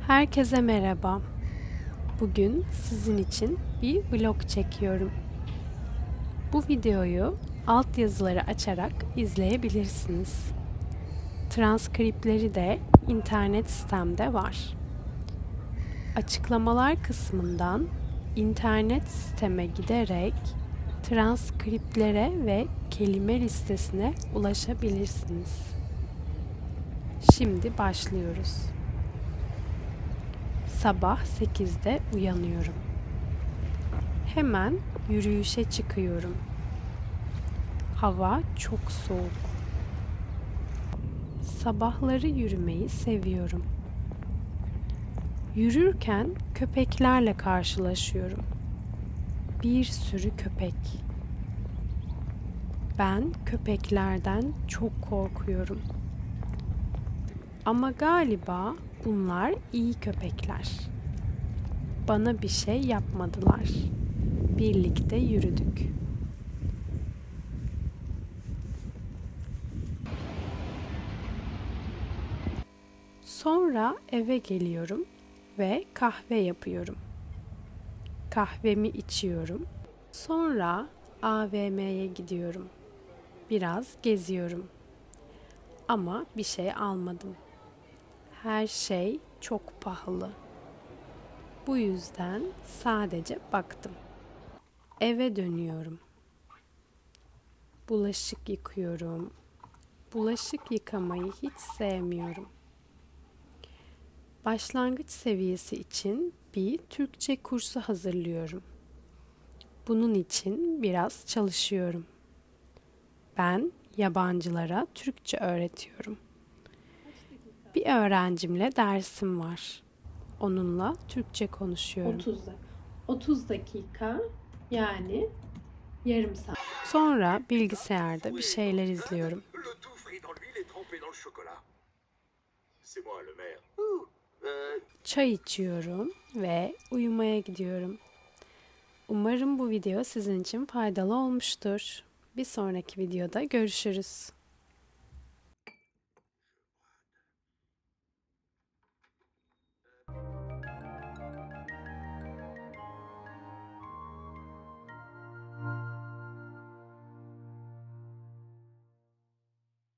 Herkese merhaba. Bugün sizin için bir vlog çekiyorum. Bu videoyu altyazıları açarak izleyebilirsiniz. Transkripleri de internet sitemde var. Açıklamalar kısmından internet siteme giderek transkriplere ve kelime listesine ulaşabilirsiniz. Şimdi başlıyoruz. Sabah 8'de uyanıyorum. Hemen yürüyüşe çıkıyorum. Hava çok soğuk. Sabahları yürümeyi seviyorum. Yürürken köpeklerle karşılaşıyorum. Bir sürü köpek. Ben köpeklerden çok korkuyorum. Ama galiba bunlar iyi köpekler. Bana bir şey yapmadılar. Birlikte yürüdük. Sonra eve geliyorum ve kahve yapıyorum. Kahvemi içiyorum. Sonra AVM'ye gidiyorum. Biraz geziyorum. Ama bir şey almadım. Her şey çok pahalı. Bu yüzden sadece baktım. Eve dönüyorum. Bulaşık yıkıyorum. Bulaşık yıkamayı hiç sevmiyorum. Başlangıç seviyesi için bir Türkçe kursu hazırlıyorum. Bunun için biraz çalışıyorum. Ben yabancılara Türkçe öğretiyorum. Bir öğrencimle dersim var. Onunla Türkçe konuşuyorum. 30 dakika yani yarım saat. Sonra bilgisayarda bir şeyler izliyorum. Çay içiyorum ve uyumaya gidiyorum. Umarım bu video sizin için faydalı olmuştur. Bir sonraki videoda görüşürüz.